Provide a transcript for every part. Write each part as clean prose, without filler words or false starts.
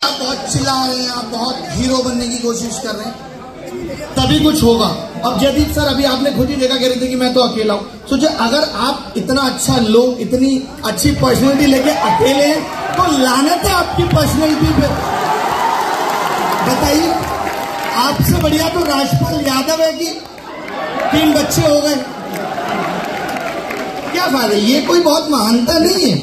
आप बहुत चिल्ला रहे हैं, आप बहुत हीरो बनने की कोशिश कर रहे हैं, तभी कुछ होगा। अब जयदीप सर अभी आपने खुद ही देखा, कह रहे थे कि मैं तो अकेला हूं। सोचिए अगर आप इतना अच्छा लोग, इतनी अच्छी पर्सनैलिटी लेके अकेले हैं तो लानत है आपकी पर्सनैलिटी पे। बताइए, आपसे बढ़िया तो राजपाल यादव है कि 3 बच्चे हो गए, क्या फायदा। ये कोई बहुत महानता नहीं है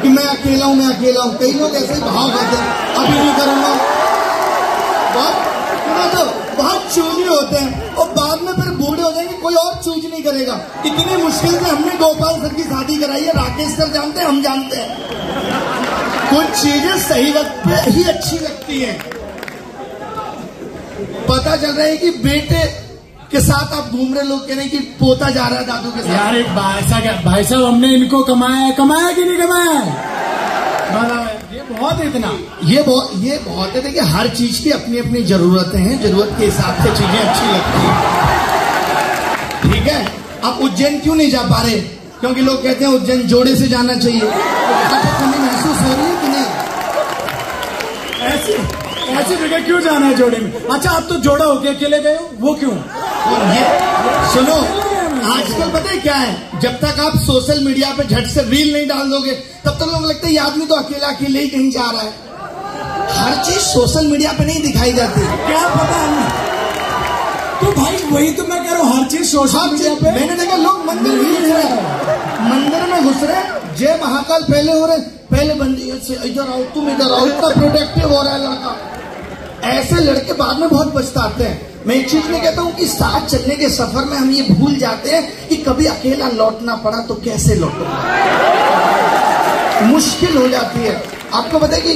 कि मैं अकेला हूं, मैं अकेला हूं। कई लोग ऐसे भाव खाते हैं, अभी नहीं करूंगा, बहुत चूजी होते हैं और बाद में फिर बूढ़े हो जाएंगे, कोई और चूज नहीं करेगा। इतनी मुश्किल से हमने गोपाल सर की शादी कराई है, राकेश सर जानते हैं, हम जानते हैं। कुछ चीजें सही वक्त पे ही अच्छी लगती हैं। पता चल रहा है कि बेटे के साथ आप घूम रहे, लोग कह रहे हैं कि पोता जा रहा है दादू के साथ। यार एक भाई साहब हमने इनको कमाया कि नहीं कमाया? ये बहुत इतना ये बहुत है। देखिए हर चीज की अपनी अपनी जरूरतें हैं, जरूरत के हिसाब से चीजें अच्छी लगती हैं, ठीक है। आप उज्जैन क्यों नहीं जा पा रहे? क्योंकि लोग कहते हैं उज्जैन जोड़े से जाना चाहिए। कमी महसूस हो रही है कि नहीं? ऐसी जगह क्यों जाना है जोड़े में? अच्छा आप तो जोड़ा होके अकेले गए हो, वो क्यों? ये सुनो, आजकल पता है क्या है, जब तक आप सोशल मीडिया पे झट से रील नहीं डाल दोगे तब तक लोग लगता है ये आदमी तो अकेला अकेले ही कहीं जा रहा है। हर चीज सोशल मीडिया पे नहीं दिखाई जाती, क्या पता हमें। तो भाई वही तो मैं कह रहा हूँ, हर चीज सोशल मीडिया पे। मैंने देखा लोग मंदिर में घुस रहे, मंदिर में घुस रहे, जय महाकाल पहले हो रहे, पहले बंदी से इधर आओ, तुम इधर आओ, इतना प्रोटेक्टिव हो रहा है लड़का। ऐसे लड़के बाद में बहुत पछताते हैं। मैं एक चीज नहीं कहता हूं कि साथ चलने के सफर में हम ये भूल जाते हैं कि कभी अकेला लौटना पड़ा तो कैसे लौटो, मुश्किल हो जाती है। आपको पता है कि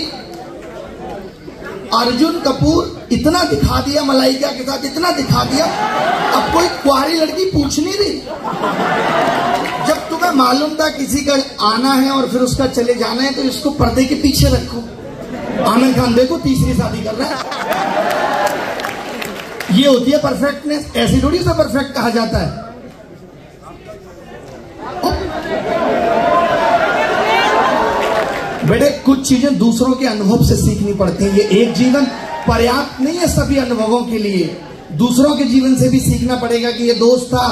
अर्जुन कपूर इतना दिखा दिया मलाइका के साथ, इतना दिखा दिया, अब कोई कुंवारी लड़की पूछ नहीं रही। जब तुम्हें मालूम था किसी का आना है और फिर उसका चले जाना है तो इसको पर्दे के पीछे रखो। आमिर खान देखो तीसरी शादी कर रहा है। ये होती है परफेक्टनेस। ऐसी थोड़ी से परफेक्ट कहा जाता है। बेटे कुछ चीजें दूसरों के अनुभव से सीखनी पड़ती हैं। ये एक जीवन पर्याप्त नहीं है सभी अनुभवों के लिए, दूसरों के जीवन से भी सीखना पड़ेगा कि ये दोस्त था,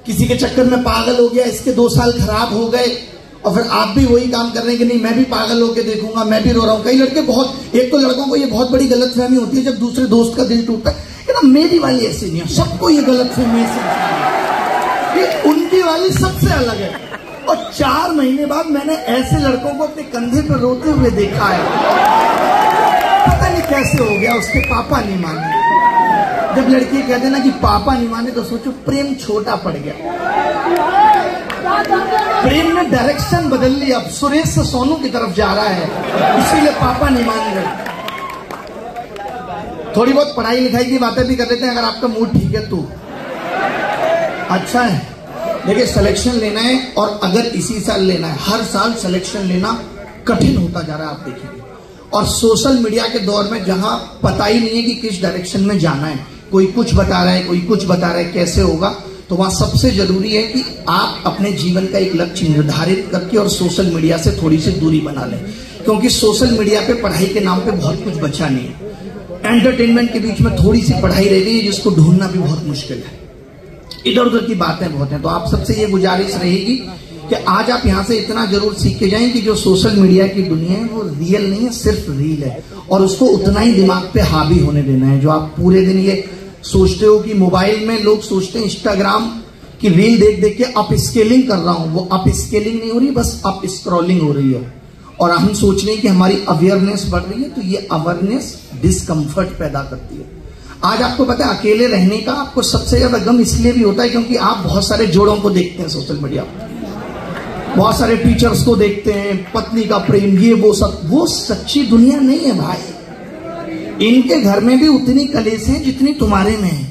किसी के चक्कर में पागल हो गया, इसके 2 साल खराब हो गए और फिर आप भी वही काम कर रहे हैं कि नहीं मैं भी पागल होकर देखूंगा, मैं भी रो रहा हूं। कई लड़के बहुत, एक तो लड़कों को ये बहुत बड़ी गलतफहमी होती है जब दूसरे दोस्त का दिल टूटता है ना, मेरी वाली ऐसी नहीं है, सबको ये गलतफहमी है, उनकी वाली सबसे अलग है। और 4 महीने बाद मैंने ऐसे लड़कों को अपने कंधे पर रोते हुए देखा है। पता नहीं कैसे हो गया, उसके पापा नहीं माने। जब लड़की कहते ना कि पापा नहीं माने तो सोचो प्रेम छोटा पड़ गया, प्रेम ने डायरेक्शन बदल ली, अब सुरेश से सोनू की तरफ जा रहा है, इसीलिए पापा नहीं मान रहे। थोड़ी बहुत पढ़ाई लिखाई की बातें भी कर लेते हैं अगर आपका मूड ठीक है तो अच्छा है। देखिए सिलेक्शन लेना है और अगर इसी साल लेना है, हर साल सिलेक्शन लेना कठिन होता जा रहा है, आप देखिए। और सोशल मीडिया के दौर में जहां पता ही नहीं है कि किस डायरेक्शन में जाना है, कोई कुछ बता रहा है, कोई कुछ बता रहा है, कैसे होगा, तो वहां सबसे जरूरी है कि आप अपने जीवन का एक लक्ष्य निर्धारित करके और सोशल मीडिया से थोड़ी सी दूरी बना लें। क्योंकि सोशल मीडिया पे पढ़ाई के नाम पे बहुत कुछ बचा नहीं है। एंटरटेनमेंट के बीच में थोड़ी सी पढ़ाई रह गई जिसको ढूंढना भी बहुत मुश्किल है। इधर उधर की बातें बहुत हैं। तो आप सबसे ये गुजारिश रहेगी कि आज आप यहाँ से इतना जरूर सीख के जाएं कि जो सोशल मीडिया की दुनिया है वो रियल नहीं है, सिर्फ रील है, और उसको उतना ही दिमाग पे हावी होने देना है। जो आप पूरे दिन ये सोचते हो कि मोबाइल में लोग सोचते हैं इंस्टाग्राम की रील देख देख के अप स्केलिंग कर रहा हूं, वो अप स्केलिंग नहीं हो रही, बस अप स्क्रॉलिंग हो रही है। और हम सोच रहे हैं कि हमारी अवेयरनेस बढ़ रही है, तो ये अवेयरनेस डिस्कम्फर्ट पैदा करती है। आज आपको पता है अकेले रहने का आपको सबसे ज्यादा गम इसलिए भी होता है क्योंकि आप बहुत सारे जोड़ों को देखते हैं सोशल मीडिया पर, बहुत सारे टीचर्स को देखते हैं, पत्नी का प्रेम, ये वो सब। वो सच्ची दुनिया नहीं है भाई। इनके घर में भी उतनी कलेश है जितनी तुम्हारे में है।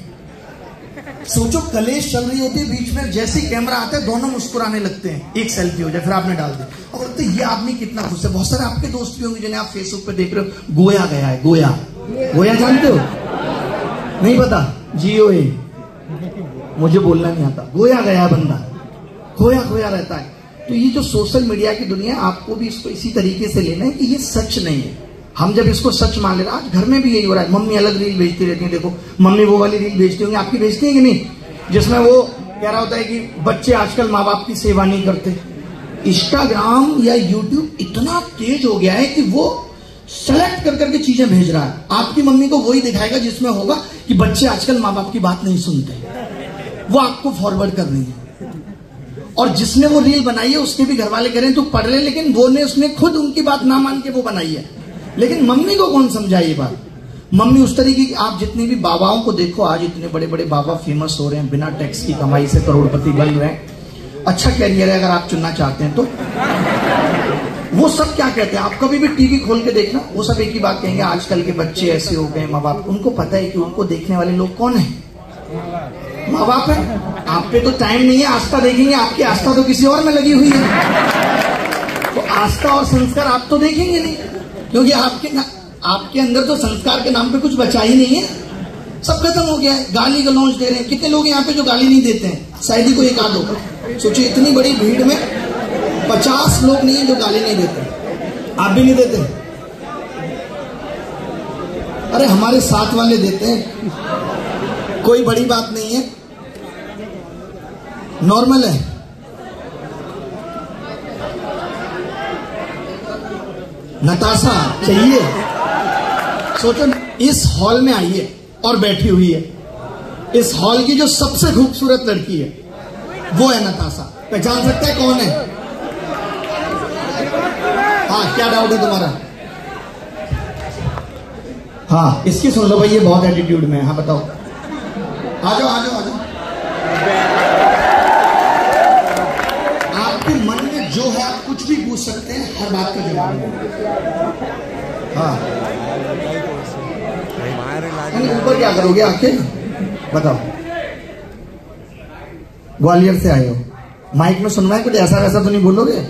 सोचो कलेश चल रही होती है, बीच में जैसे कैमरा आता है दोनों मुस्कुराने लगते हैं, एक सेल्फी हो जाए फिर आपने डाल दी और तो ये आदमी कितना खुश है। बहुत सारे आपके दोस्त भी होंगे जिन्हें आप फेसबुक पे देख रहे हो, गोया गया है, गोया गोया जानते हो? नहीं पता? GOA, मुझे बोलना नहीं आता। गोया गया बंदा, खोया खोया रहता है। तो ये जो सोशल मीडिया की दुनिया, आपको भी इसको इसी तरीके से लेना है कि ये सच नहीं है। हम जब इसको सच मान ले रहे, आज घर में भी यही हो रहा है, मम्मी अलग रील भेजती रहती है, देखो मम्मी वो वाली रील भेजती होंगी, आपकी भेजती है कि नहीं, जिसमें वो कह रहा होता है कि बच्चे आजकल माँ बाप की सेवा नहीं करते। इंस्टाग्राम या यूट्यूब इतना तेज हो गया है कि वो सेलेक्ट कर करके चीजें भेज रहा है। आपकी मम्मी को वही दिखाएगा जिसमें होगा कि बच्चे आजकल माँ बाप की बात नहीं सुनते, वो आपको फॉरवर्ड कर रही है। और जिसने वो रील बनाई है उसके भी घर वाले कह रहे हैं तू पढ़ ले, लेकिन वो ने उसने खुद उनकी बात ना मान के वो बनाई है। लेकिन मम्मी को कौन समझाए ये बात? मम्मी उस तरीके की, आप जितने भी बाबाओं को देखो, आज इतने बड़े बड़े बाबा फेमस हो रहे हैं, बिना टैक्स की कमाई से करोड़पति बन रहे हैं, अच्छा कैरियर है अगर आप चुनना चाहते हैं तो। वो सब क्या कहते हैं, आप कभी भी टीवी खोल के देखना, वो सब एक ही बात कहेंगे, आजकल के बच्चे ऐसे हो गए, माँ बाप, उनको पता है कि उनको देखने वाले लोग कौन है, माँ बाप है। आप पे तो टाइम नहीं है, आस्था देखेंगे, आपकी आस्था तो किसी और में लगी हुई है, तो आस्था और संस्कार आप तो देखेंगे नहीं, क्योंकि आपके अंदर तो संस्कार के नाम पे कुछ बचा ही नहीं है, सब खत्म हो गया है। गाली गलौज दे रहे हैं, कितने लोग यहाँ पे जो गाली नहीं देते हैं, शायद ही कोई एक आध होगा। सोचिए इतनी बड़ी भीड़ में 50 लोग नहीं है जो गाली नहीं देते। आप भी नहीं देते? अरे हमारे साथ वाले देते हैं, कोई बड़ी बात नहीं है, नॉर्मल है। नताशा चाहिए, सोचो इस हॉल में आई है और बैठी हुई है, इस हॉल की जो सबसे खूबसूरत लड़की है वो है नताशा। पहचान सकते हैं कौन है? हाँ, क्या डाउट है तुम्हारा? हाँ, इसकी सुन लो भाई, ये बहुत एटीट्यूड में है। हाँ बताओ, आ जाओ आ जाओ आ जाओ। आपके मन में जो है आप कुछ भी पूछ सकते हैं, हर बात का जवाब है। हाँ, ऊपर क्या करोगे आके बताओ? ग्वालियर से आए हो, माइक में सुनना है, कुछ ऐसा वैसा तो नहीं बोलोगे,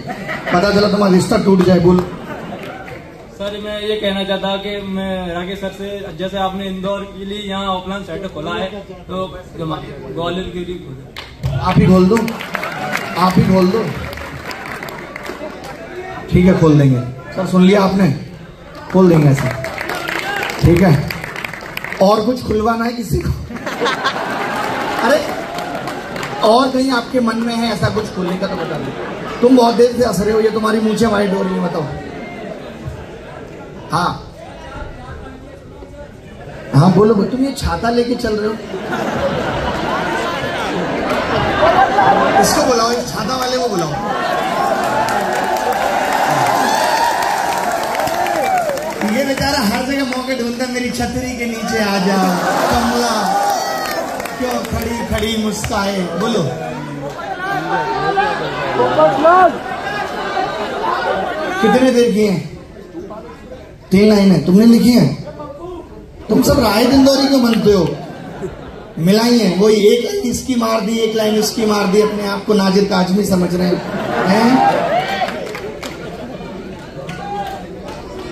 पता चला तुम्हारा रिश्ता टूट जाए। बोल। सर मैं ये कहना चाहता कि मैं राकेश सर से, जैसे आपने इंदौर के लिए यहाँ ऑफलाइन सेंटर खोला है, तो ग्वालियर के लिए आप ही खोल दो, आप ही खोल दो। ठीक है, खोल देंगे सर, सुन लिया आपने, खोल देंगे ऐसा, ठीक है। और कुछ खुलवाना है किसी को? अरे और कहीं आपके मन में है ऐसा कुछ खोलने का तो बता दो। तुम बहुत देर से हंस रहे हो, ये तुम्हारी मूंछें वाइट हो रही है, बताओ। हाँ हाँ बोलो, तुम ये छाता लेके चल रहे हो, इसको बुलाओ, इस छाता वाले को बुलाओ। ये बेचारा हर जगह मौके ढूंढता, मेरी छतरी के नीचे आ जा कमला, क्यों खड़ी खड़ी मुस्काए। बोलो। कितने देर किए हैं? 3 लाइनें तुमने लिखी हैं। तुम सब राय इंदौरी को बनते हो, मिलाई है वही, एक लाइन इसकी मार दी, एक लाइन इसकी मार दी, अपने आप को नाजिर काजमी समझ रहे हैं।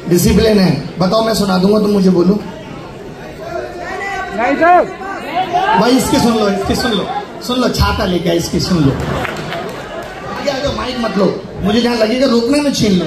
डिसिप्लिन है, बताओ मैं सुना दूंगा, तुम मुझे बोलो। नहीं सर भाई, इसकी सुन लो, इसकी सुन लो, सुन लो, छाता लेके आए, इसकी सुन लो। आ जाओ, माइक मत लो, मुझे जहां लगेगा रोकने में छीन लो।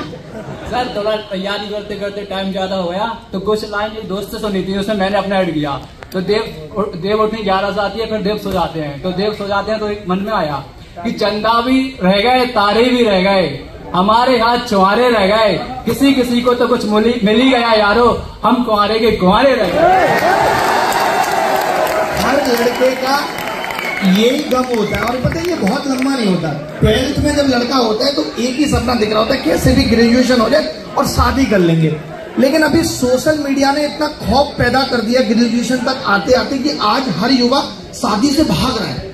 सर थोड़ा तैयारी करते करते टाइम ज्यादा हो गया, तो कुछ लाइन एक दोस्त से सुनी थी, उसमें मैंने अपना ऐड किया। तो देव उठनी 11 से आती है, फिर देव सो जाते हैं, तो देव सो जाते हैं, तो एक मन में आया कि चंदा भी रह गए, तारे भी रह गए, हमारे हाथ छुआरे रह गए, किसी किसी को तो कुछ मिल ही गया यारो, हम कुंवारे के कुंवारे रह गए। हर लड़के का यही गम होता है, और पता है ये बहुत लंबा नहीं होता। 12th में जब लड़का होता है तो एक ही सपना दिख रहा होता है, कैसे भी ग्रेजुएशन हो जाए और शादी कर लेंगे। लेकिन अभी सोशल मीडिया ने इतना खौफ पैदा कर दिया ग्रेजुएशन तक आते आते कि आज हर युवा शादी से भाग रहा है,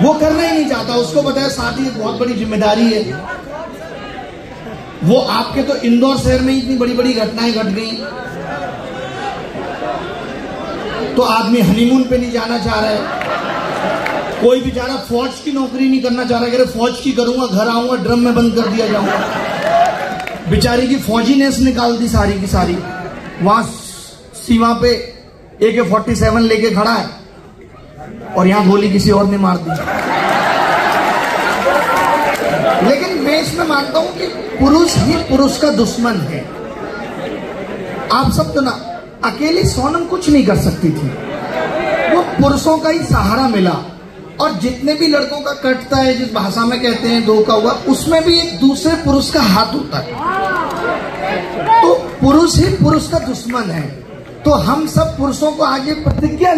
वो करना ही नहीं चाहता, उसको पता है शादी एक बहुत बड़ी जिम्मेदारी है। वो आपके तो इंदौर शहर में इतनी बड़ी बड़ी घटनाएं घट गई, तो आदमी हनीमून पे नहीं जाना चाह रहा है, कोई बेचारा फौज की नौकरी नहीं करना चाह रहा है, फौज की करूंगा, घर आऊंगा ड्रम में बंद कर दिया जाऊंगा। बेचारी की फौजीनेस निकाल दी सारी की सारी, वहां सीमा पे AK-47 लेके खड़ा है और यहां गोली किसी और ने मार दी। लेकिन मैं इसमें मानता हूं कि पुरुष ही पुरुष का दुश्मन है। आप सब तो ना, अकेली सोनम कुछ नहीं कर सकती थी, वो पुरुषों का ही सहारा मिला। और जितने भी लड़कों का कटता है, जिस भाषा में कहते हैं दो का हुआ, उसमें भी एक दूसरे पुरुष का हाथ होता है। तो पुरुष ही पुरुष का दुश्मन है। तो हम सब पुरुषों को आगे प्रतिज्ञा